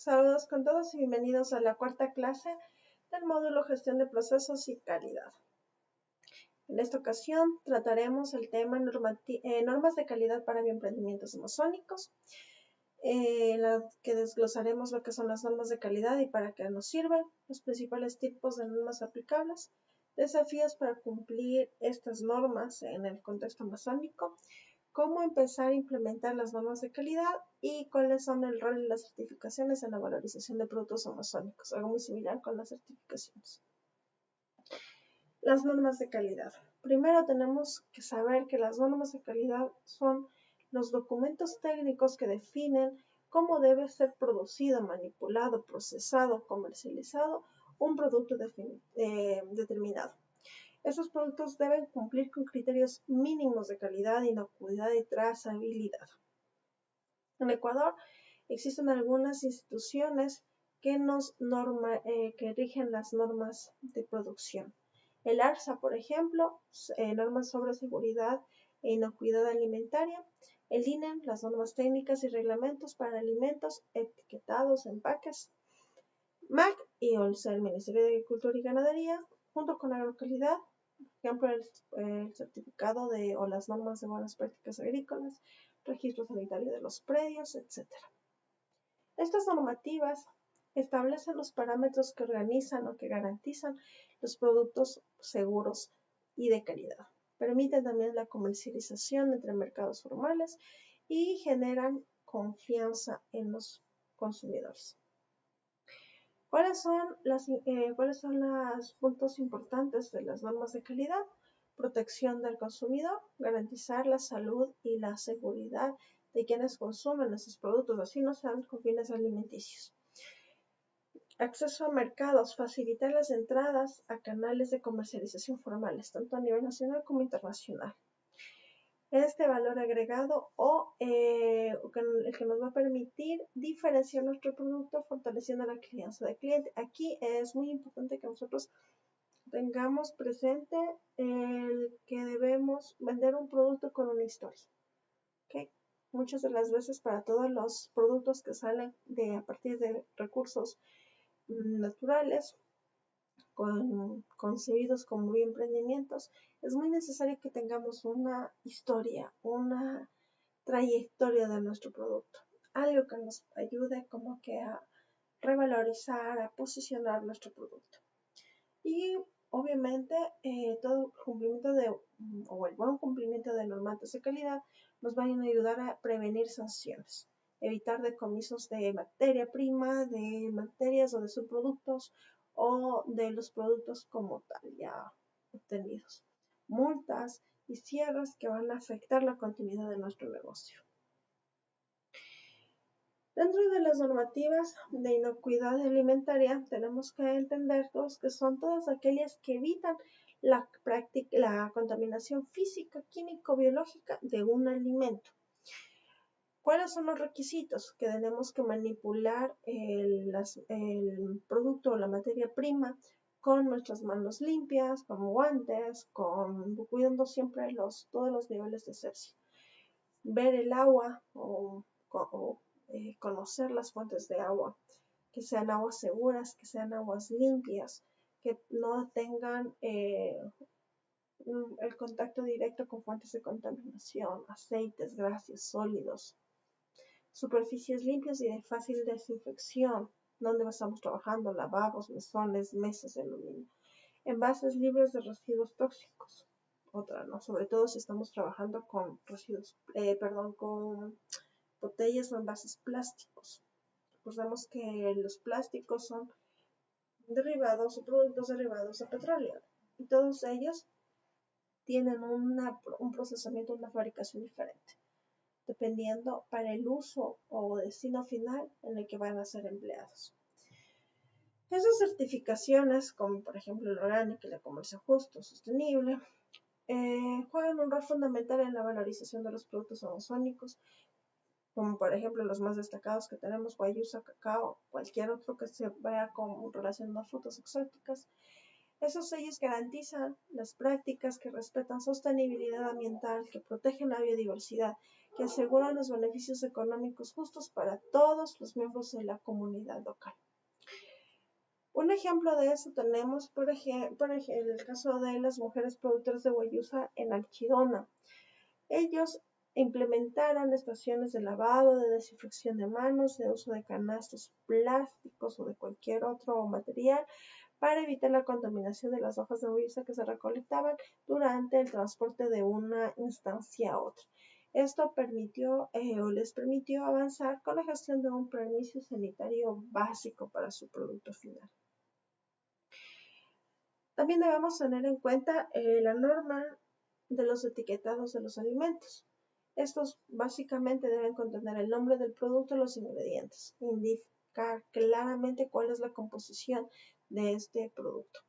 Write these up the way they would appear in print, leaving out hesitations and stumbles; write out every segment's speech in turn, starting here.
Saludos con todos y bienvenidos a la cuarta clase del módulo Gestión de Procesos y Calidad. En esta ocasión trataremos el tema normas de calidad para bioemprendimientos amazónicos, en la que desglosaremos lo que son las normas de calidad y para qué nos sirven, los principales tipos de normas aplicables, desafíos para cumplir estas normas en el contexto amazónico, cómo empezar a implementar las normas de calidad y cuáles son el rol de las certificaciones en la valorización de productos amazónicos, algo muy similar con las certificaciones. Las normas de calidad. Primero tenemos que saber que las normas de calidad son los documentos técnicos que definen cómo debe ser producido, manipulado, procesado, comercializado un producto determinado. Estos productos deben cumplir con criterios mínimos de calidad, inocuidad y trazabilidad. En Ecuador existen algunas instituciones que rigen las normas de producción. El ARSA, por ejemplo, normas sobre seguridad e inocuidad alimentaria. El INEM, las normas técnicas y reglamentos para alimentos, etiquetados, empaques. MAC y el Ministerio de Agricultura y Ganadería, junto con Agrocalidad, por ejemplo, el certificado o las normas de buenas prácticas agrícolas, registro sanitario de los predios, etc. Estas normativas establecen los parámetros que organizan o que garantizan los productos seguros y de calidad. Permiten también la comercialización entre mercados formales y generan confianza en los consumidores. ¿Cuáles son los puntos importantes de las normas de calidad? Protección del consumidor, garantizar la salud y la seguridad de quienes consumen estos productos, así no sean con fines alimenticios. Acceso a mercados, facilitar las entradas a canales de comercialización formales, tanto a nivel nacional como internacional. Este valor agregado el que nos va a permitir diferenciar nuestro producto fortaleciendo la crianza del cliente. Aquí es muy importante que nosotros tengamos presente el que debemos vender un producto con una historia. ¿Okay? Muchas de las veces para todos los productos que salen a partir de recursos naturales, concebidos como bioemprendimientos, es muy necesario que tengamos una historia, una trayectoria de nuestro producto, algo que nos ayude como que a revalorizar, a posicionar nuestro producto. Y obviamente todo cumplimiento o el buen cumplimiento de normas de calidad nos van a ayudar a prevenir sanciones, evitar decomisos de materia prima, de materias o de subproductos o de los productos como tal ya obtenidos. Multas y cierres que van a afectar la continuidad de nuestro negocio. Dentro de las normativas de inocuidad alimentaria tenemos que entender que son todas aquellas que evitan la contaminación física, químico-biológica de un alimento. ¿Cuáles son los requisitos? Que tenemos que manipular el producto o la materia prima con nuestras manos limpias, con guantes, cuidando siempre todos los niveles de Celsius. Ver el agua conocer las fuentes de agua, que sean aguas seguras, que sean aguas limpias, que no tengan el contacto directo con fuentes de contaminación, aceites, grasas, sólidos. Superficies limpias y de fácil desinfección, donde estamos trabajando, lavabos, mesones, mesas de aluminio. Envases libres de residuos tóxicos. Otra, ¿no? Sobre todo si estamos trabajando con con botellas o envases plásticos. Recordemos que los plásticos son derivados o productos derivados de petróleo y todos ellos tienen un procesamiento, una fabricación diferente, dependiendo para el uso o destino final en el que van a ser empleados. Esas certificaciones, como por ejemplo el orgánico y el comercio justo, sostenible, juegan un rol fundamental en la valorización de los productos amazónicos, como por ejemplo los más destacados que tenemos, guayusa, cacao, cualquier otro que se vea con relación a frutas exóticas. Esos sellos garantizan las prácticas que respetan sostenibilidad ambiental, que protegen la biodiversidad, que aseguran los beneficios económicos justos para todos los miembros de la comunidad local. Un ejemplo de eso tenemos, por ejemplo, el caso de las mujeres productoras de guayusa en Archidona. Ellos implementaron estaciones de lavado, de desinfección de manos, de uso de canastos plásticos o de cualquier otro material para evitar la contaminación de las hojas de guayusa que se recolectaban durante el transporte de una instancia a otra. Esto les permitió avanzar con la gestión de un permiso sanitario básico para su producto final. También debemos tener en cuenta la norma de los etiquetados de los alimentos. Estos básicamente deben contener el nombre del producto y los ingredientes, indicar claramente cuál es la composición de este producto,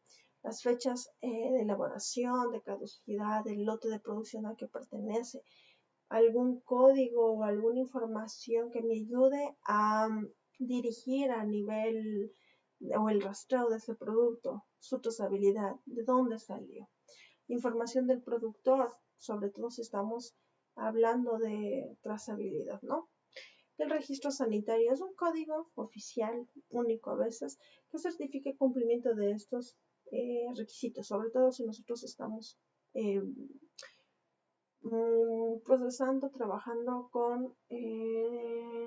las fechas de elaboración, de caducidad, del lote de producción al que pertenece, algún código o alguna información que me ayude a dirigir a nivel o el rastreo de ese producto, su trazabilidad, de dónde salió. Información del productor, sobre todo si estamos hablando de trazabilidad, ¿no? El registro sanitario es un código oficial, único a veces, que certifique el cumplimiento de estos requisitos, sobre todo si nosotros estamos procesando, trabajando con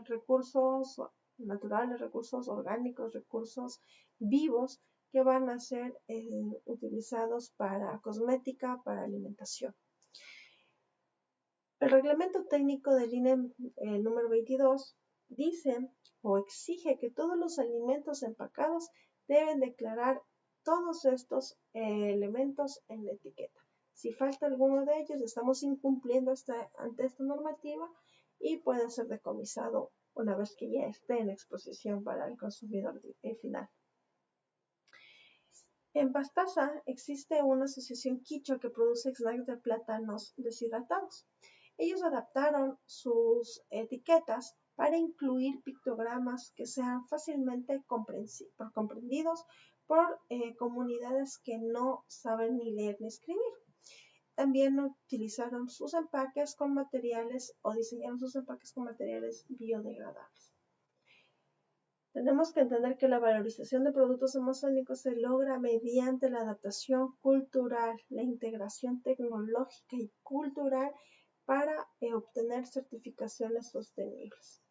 recursos naturales, recursos orgánicos, recursos vivos que van a ser utilizados para cosmética, para alimentación. El reglamento técnico del INE número 22 dice o exige que todos los alimentos empacados deben declarar todos estos elementos en la etiqueta. Si falta alguno de ellos, estamos incumpliendo ante esta normativa y puede ser decomisado una vez que ya esté en exposición para el consumidor final. En Pastaza existe una asociación quichua que produce snacks de plátanos deshidratados. Ellos adaptaron sus etiquetas para incluir pictogramas que sean fácilmente comprendidos por comunidades que no saben ni leer ni escribir. También utilizaron sus empaques con materiales o diseñaron sus empaques con materiales biodegradables. Tenemos que entender que la valorización de productos amazónicos se logra mediante la adaptación cultural, la integración tecnológica y cultural para obtener certificaciones sostenibles.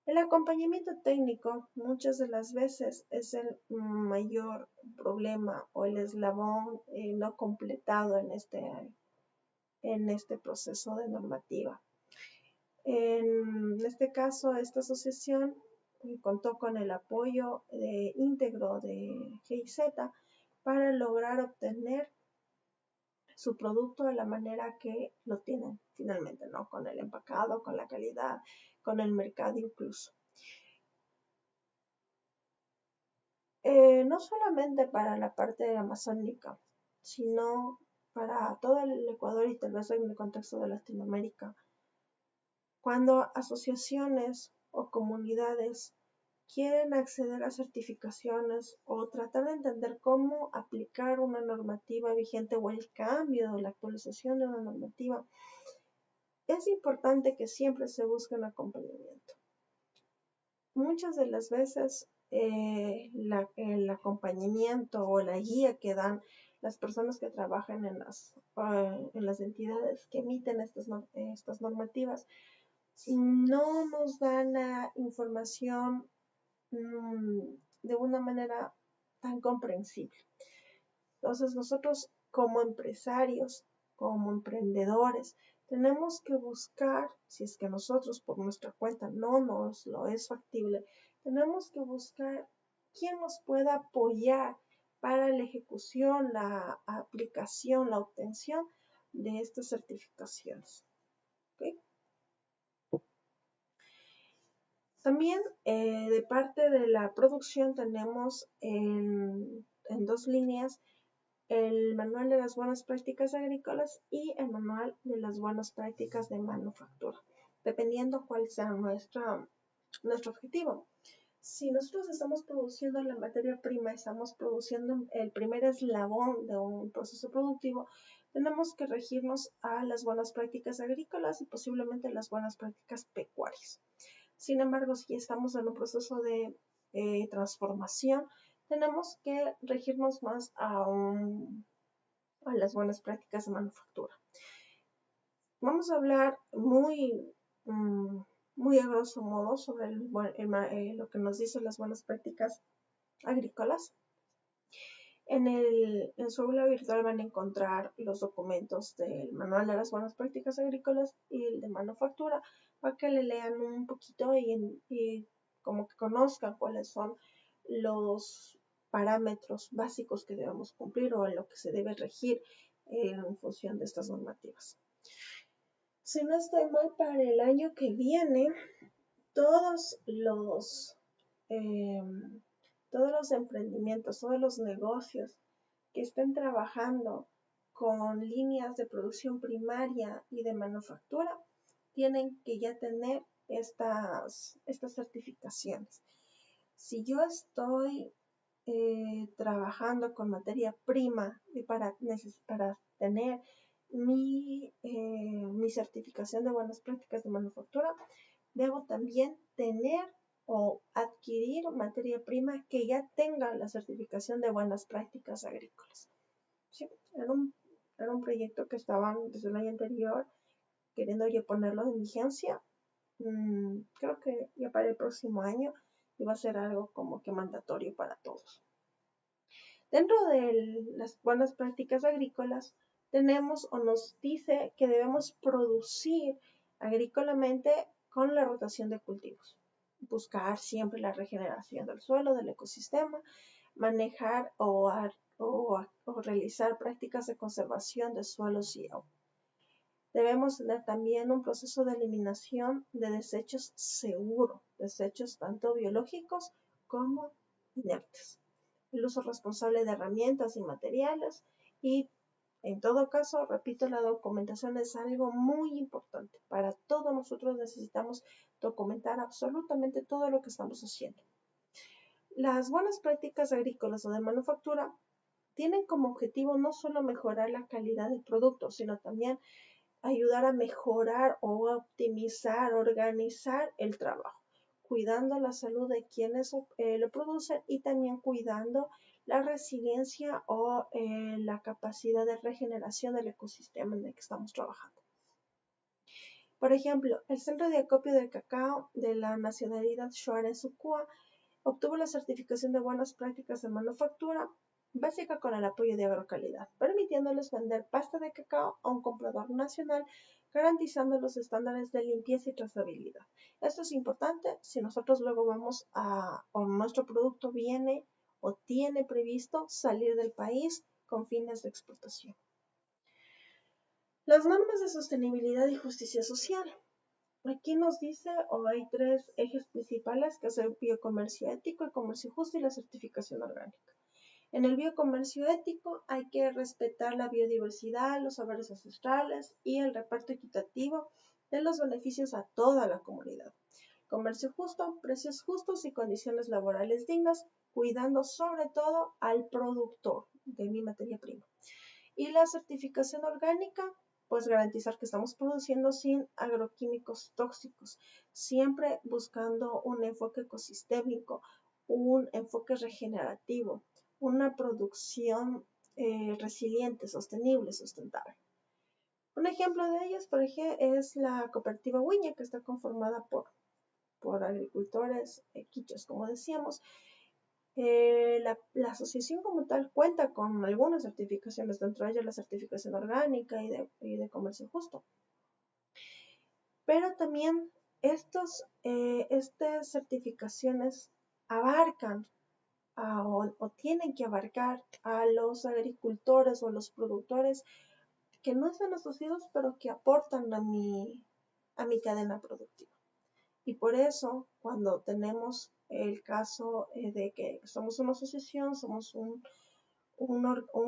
El acompañamiento técnico muchas de las veces es el mayor problema o el eslabón no completado en este proceso de normativa. En este caso, esta asociación contó con el apoyo íntegro de GIZ para lograr obtener su producto de la manera que lo tienen finalmente, ¿no? Con el empacado, con la calidad, con el mercado incluso. No solamente para la parte amazónica, sino para todo el Ecuador y tal vez en el contexto de Latinoamérica. Cuando asociaciones o comunidades quieren acceder a certificaciones o tratar de entender cómo aplicar una normativa vigente o el cambio o la actualización de una normativa, es importante que siempre se busque un acompañamiento. Muchas de las veces el acompañamiento o la guía que dan las personas que trabajan en las entidades que emiten estas normativas no nos dan la información de una manera tan comprensible. Entonces nosotros como empresarios, como emprendedores, tenemos que buscar, si es que nosotros por nuestra cuenta no nos lo es factible, tenemos que buscar quién nos pueda apoyar para la ejecución, la aplicación, la obtención de estas certificaciones. ¿Okay? También de parte de la producción tenemos en dos líneas el manual de las buenas prácticas agrícolas y el manual de las buenas prácticas de manufactura, dependiendo cuál sea nuestro objetivo. Si nosotros estamos produciendo la materia prima, estamos produciendo el primer eslabón de un proceso productivo, tenemos que regirnos a las buenas prácticas agrícolas y posiblemente las buenas prácticas pecuarias. Sin embargo, si estamos en un proceso de transformación, tenemos que regirnos más a las buenas prácticas de manufactura. Vamos a hablar muy a grosso modo sobre lo que nos dicen las buenas prácticas agrícolas. En su aula virtual van a encontrar los documentos del Manual de las Buenas Prácticas Agrícolas y el de Manufactura para que le lean un poquito y como que conozcan cuáles son los parámetros básicos que debemos cumplir o en lo que se debe regir en función de estas normativas. Si no estoy mal, para el año que viene, todos los emprendimientos, todos los negocios que estén trabajando con líneas de producción primaria y de manufactura tienen que ya tener estas certificaciones. Si yo estoy trabajando con materia prima y para tener mi certificación de buenas prácticas de manufactura, debo también tener o adquirir materia prima que ya tenga la certificación de buenas prácticas agrícolas. Sí, era un proyecto que estaban desde el año anterior queriendo ya ponerlo en vigencia. Creo que ya para el próximo año iba a ser algo como que mandatorio para todos. Dentro de las buenas prácticas agrícolas tenemos o nos dice que debemos producir agrícolamente con la rotación de cultivos, buscar siempre la regeneración del suelo, del ecosistema, manejar o realizar prácticas de conservación de suelos y agua. Debemos tener también un proceso de eliminación de desechos seguro, desechos tanto biológicos como inertes. El uso responsable de herramientas y materiales y, en todo caso, repito, la documentación es algo muy importante. Para todos nosotros necesitamos documentar absolutamente todo lo que estamos haciendo. Las buenas prácticas agrícolas o de manufactura tienen como objetivo no solo mejorar la calidad del producto, sino también ayudar a mejorar o optimizar, organizar el trabajo, cuidando la salud de quienes lo producen y también cuidando la resiliencia o la capacidad de regeneración del ecosistema en el que estamos trabajando. Por ejemplo, el Centro de Acopio del Cacao de la nacionalidad Shuar en Sukua obtuvo la certificación de buenas prácticas de manufactura básica con el apoyo de Agrocalidad, permitiéndoles vender pasta de cacao a un comprador nacional, garantizando los estándares de limpieza y trazabilidad. Esto es importante si nosotros luego vamos o nuestro producto viene o tiene previsto salir del país con fines de exportación. Las normas de sostenibilidad y justicia social. Aquí nos dice, hay 3 ejes principales, que es el biocomercio ético, el comercio justo y la certificación orgánica. En el biocomercio ético hay que respetar la biodiversidad, los saberes ancestrales y el reparto equitativo de los beneficios a toda la comunidad. Comercio justo, precios justos y condiciones laborales dignas, cuidando sobre todo al productor de mi materia prima. Y la certificación orgánica, pues garantizar que estamos produciendo sin agroquímicos tóxicos, siempre buscando un enfoque ecosistémico, un enfoque regenerativo, una producción resiliente, sostenible, sustentable. Un ejemplo de ellas, por ejemplo, es la cooperativa Huiña, que está conformada por agricultores quichos, como decíamos. La asociación como tal cuenta con algunas certificaciones, dentro de ellas la certificación orgánica y de comercio justo. Pero también estas certificaciones abarcan o tienen que abarcar a los agricultores o a los productores que no están asociados, pero que aportan a mi cadena productiva. Y por eso, cuando tenemos el caso de que somos una asociación, somos un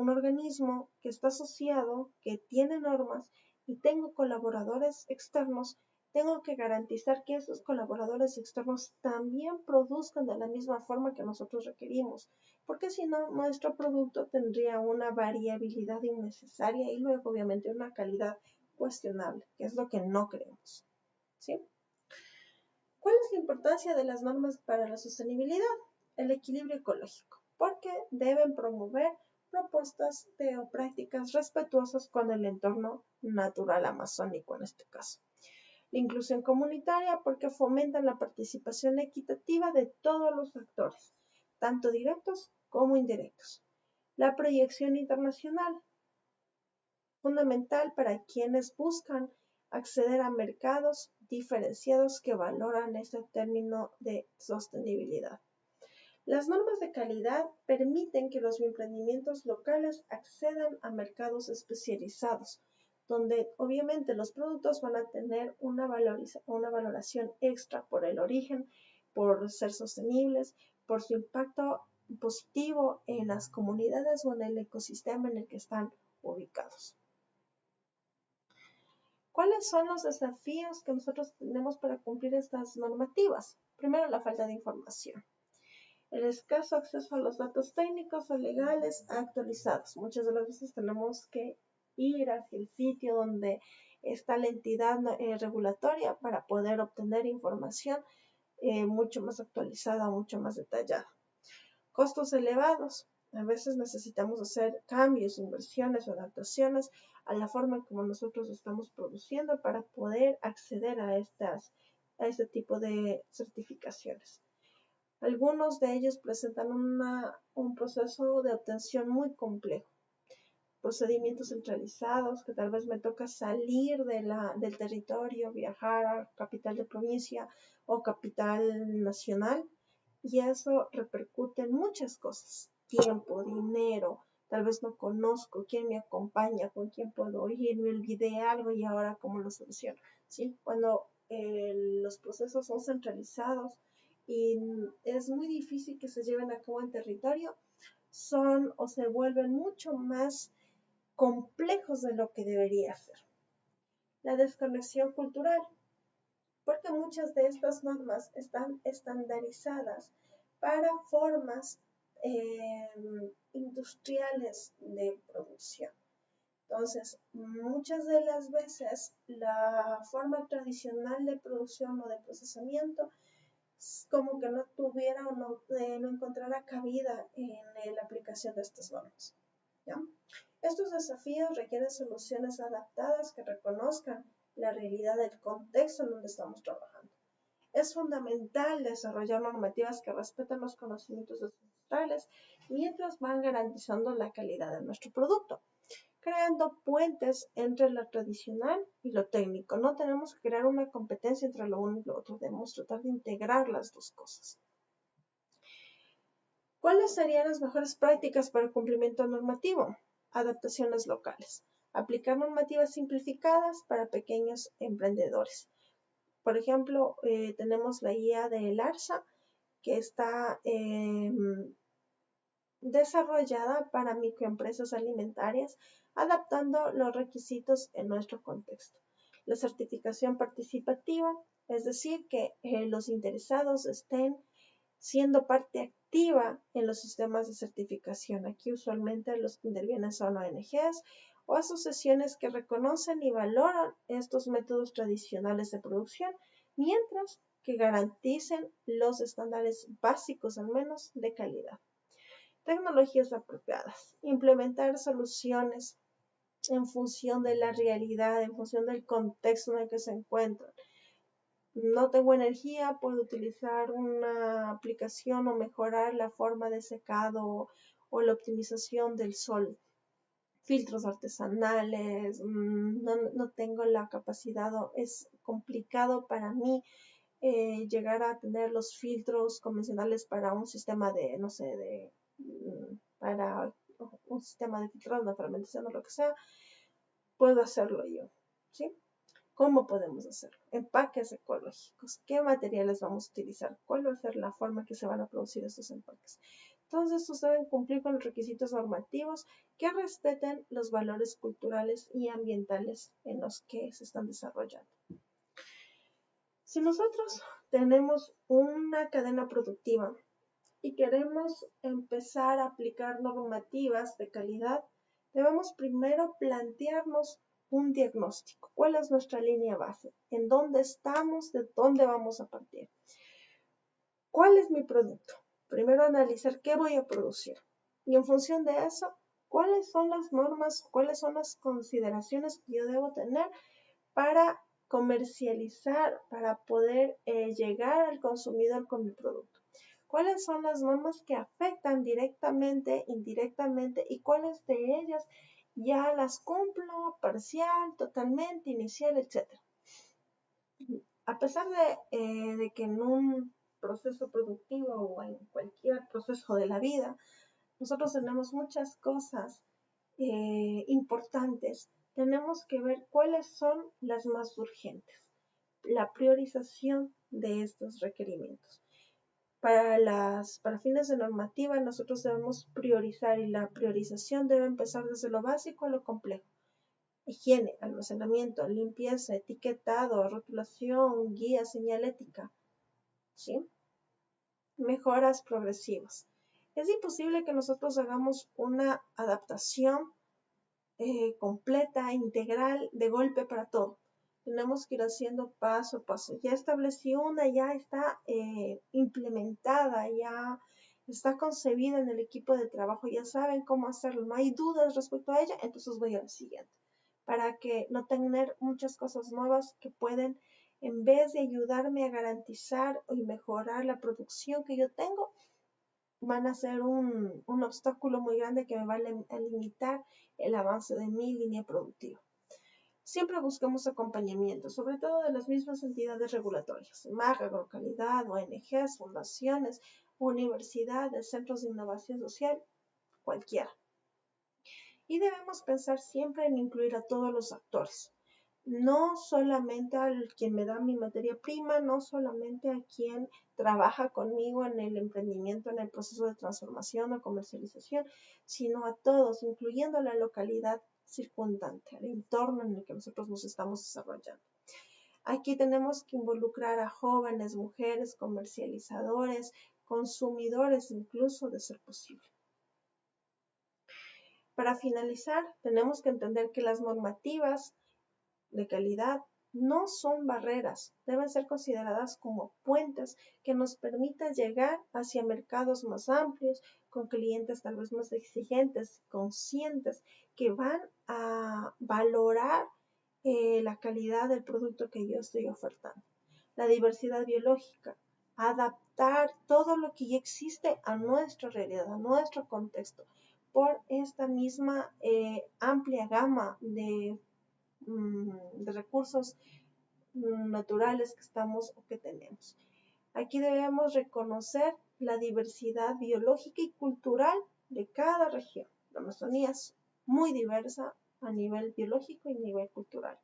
organismo que está asociado, que tiene normas y tengo colaboradores externos, tengo que garantizar que esos colaboradores externos también produzcan de la misma forma que nosotros requerimos, porque si no, nuestro producto tendría una variabilidad innecesaria y luego obviamente una calidad cuestionable, que es lo que no queremos. ¿Sí? ¿Cuál es la importancia de las normas para la sostenibilidad? El equilibrio ecológico, porque deben promover propuestas o prácticas respetuosas con el entorno natural amazónico en este caso. La inclusión comunitaria, porque fomentan la participación equitativa de todos los actores, tanto directos como indirectos. La proyección internacional, fundamental para quienes buscan acceder a mercados diferenciados que valoran este término de sostenibilidad. Las normas de calidad permiten que los emprendimientos locales accedan a mercados especializados, donde obviamente los productos van a tener una valoración extra por el origen, por ser sostenibles, por su impacto positivo en las comunidades o en el ecosistema en el que están ubicados. ¿Cuáles son los desafíos que nosotros tenemos para cumplir estas normativas? Primero, la falta de información. El escaso acceso a los datos técnicos o legales actualizados. Muchas de las veces tenemos que ir hacia el sitio donde está la entidad regulatoria para poder obtener información mucho más actualizada, mucho más detallada. Costos elevados. A veces necesitamos hacer cambios, inversiones o adaptaciones a la forma como nosotros estamos produciendo para poder acceder a este tipo de certificaciones. Algunos de ellos presentan un proceso de obtención muy complejo. Procedimientos centralizados, que tal vez me toca salir del territorio, viajar a capital de provincia o capital nacional, y eso repercute en muchas cosas. Tiempo, dinero, tal vez no conozco quién me acompaña, con quién puedo ir, me olvidé algo y ahora cómo lo soluciono. ¿Sí? Cuando los procesos son centralizados, y es muy difícil que se lleven a cabo en territorio, son o se vuelven mucho más complejos de lo que debería ser. La desconexión cultural, porque muchas de estas normas están estandarizadas para formas industriales de producción. Entonces, muchas de las veces la forma tradicional de producción o de procesamiento como que no tuviera o no encontrara cabida en la aplicación de estas normas. ¿Ya? Estos desafíos requieren soluciones adaptadas que reconozcan la realidad del contexto en donde estamos trabajando. Es fundamental desarrollar normativas que respeten los conocimientos ancestrales mientras van garantizando la calidad de nuestro producto, creando puentes entre lo tradicional y lo técnico. No tenemos que crear una competencia entre lo uno y lo otro, debemos tratar de integrar las dos cosas. ¿Cuáles serían las mejores prácticas para el cumplimiento normativo? Adaptaciones locales. Aplicar normativas simplificadas para pequeños emprendedores. Por ejemplo, tenemos la guía del ARSA, que está desarrollada para microempresas alimentarias, adaptando los requisitos en nuestro contexto. La certificación participativa, es decir, que los interesados estén siendo parte activa en los sistemas de certificación. Aquí usualmente los que intervienen son ONGs o asociaciones que reconocen y valoran estos métodos tradicionales de producción, mientras que garanticen los estándares básicos, al menos, de calidad. Tecnologías apropiadas. Implementar soluciones en función de la realidad, en función del contexto en el que se encuentran. No tengo energía, puedo utilizar una aplicación o mejorar la forma de secado o la optimización del sol. Filtros artesanales, no tengo la capacidad o es complicado para mí llegar a tener los filtros convencionales para un sistema de, no sé, para un sistema de filtrado, una fermentación o lo que sea. Puedo hacerlo yo, ¿sí? ¿Cómo podemos hacerlo? Empaques ecológicos. ¿Qué materiales vamos a utilizar? ¿Cuál va a ser la forma que se van a producir estos empaques? Todos estos deben cumplir con los requisitos normativos que respeten los valores culturales y ambientales en los que se están desarrollando. Si nosotros tenemos una cadena productiva y queremos empezar a aplicar normativas de calidad, debemos primero plantearnos un diagnóstico. ¿Cuál es nuestra línea base? ¿En dónde estamos? ¿De dónde vamos a partir? ¿Cuál es mi producto? Primero analizar qué voy a producir. Y en función de eso, ¿cuáles son las normas, cuáles son las consideraciones que yo debo tener para comercializar, para poder llegar al consumidor con mi producto? ¿Cuáles son las normas que afectan directamente, indirectamente y cuáles de ellas ya las cumplo parcial, totalmente, inicial, etcétera? A pesar de que en un proceso productivo o en cualquier proceso de la vida, nosotros tenemos muchas cosas importantes, tenemos que ver cuáles son las más urgentes, la priorización de estos requerimientos. Para fines de normativa, nosotros debemos priorizar y la priorización debe empezar desde lo básico a lo complejo. Higiene, almacenamiento, limpieza, etiquetado, rotulación, guía, señalética, ¿sí? Mejoras progresivas. Es imposible que nosotros hagamos una adaptación completa, integral, de golpe para todo. Tenemos que ir haciendo paso a paso. Ya establecí una, ya está implementada, ya está concebida en el equipo de trabajo, ya saben cómo hacerlo, no hay dudas respecto a ella, entonces voy a la siguiente, para que no tener muchas cosas nuevas que pueden, en vez de ayudarme a garantizar y mejorar la producción que yo tengo, van a ser un obstáculo muy grande que me va a limitar el avance de mi línea productiva. Siempre buscamos acompañamiento, sobre todo de las mismas entidades regulatorias, MAG, Agrocalidad, ONGs, fundaciones, universidades, centros de innovación social, cualquiera. Y debemos pensar siempre en incluir a todos los actores, no solamente al quien me da mi materia prima, no solamente a quien trabaja conmigo en el emprendimiento, en el proceso de transformación o comercialización, sino a todos, incluyendo la localidad circundante, al entorno en el que nosotros nos estamos desarrollando. Aquí tenemos que involucrar a jóvenes, mujeres, comercializadores, consumidores incluso, de ser posible. Para finalizar, tenemos que entender que las normativas de calidad no son barreras, deben ser consideradas como puentes que nos permitan llegar hacia mercados más amplios, con clientes tal vez más exigentes, conscientes, que van a valorar la calidad del producto que yo estoy ofertando. La diversidad biológica, adaptar todo lo que ya existe a nuestra realidad, a nuestro contexto, por esta misma amplia gama de recursos naturales que estamos o que tenemos. Aquí debemos reconocer la diversidad biológica y cultural de cada región. La Amazonía es muy diversa a nivel biológico y a nivel cultural.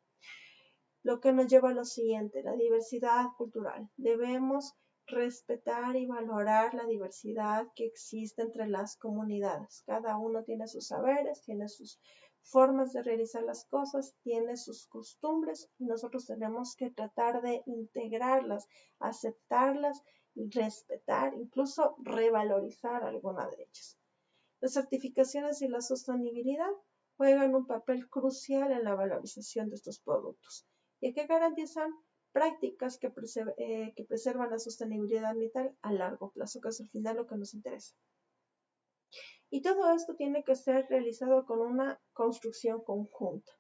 Lo que nos lleva a lo siguiente, la diversidad cultural. Debemos respetar y valorar la diversidad que existe entre las comunidades. Cada uno tiene sus saberes, tiene sus formas de realizar las cosas, tiene sus costumbres y nosotros tenemos que tratar de integrarlas, aceptarlas y respetar, incluso revalorizar alguna de ellas. Las certificaciones y la sostenibilidad juegan un papel crucial en la valorización de estos productos, ya que garantizan prácticas que preservan la sostenibilidad ambiental a largo plazo, que es al final lo que nos interesa. Y todo esto tiene que ser realizado con una construcción conjunta.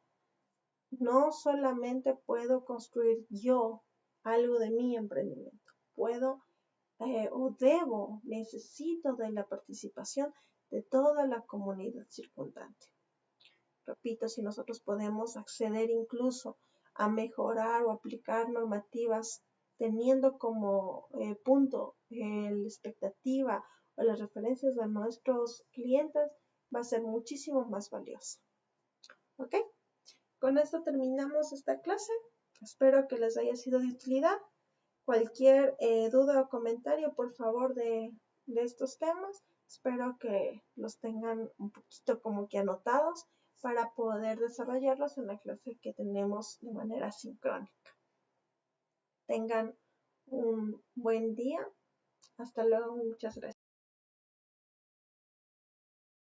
No solamente puedo construir yo algo de mi emprendimiento, puedo o debo, necesito de la participación de toda la comunidad circundante. Repito, si nosotros podemos acceder incluso a mejorar o aplicar normativas teniendo como punto la expectativa o las referencias de nuestros clientes, va a ser muchísimo más valioso. ¿Ok? Con esto terminamos esta clase. Espero que les haya sido de utilidad. Cualquier duda o comentario, por favor, de estos temas, espero que los tengan un poquito como que anotados para poder desarrollarlos en la clase que tenemos de manera sincrónica. tengan un buen día. Hasta luego, muchas gracias.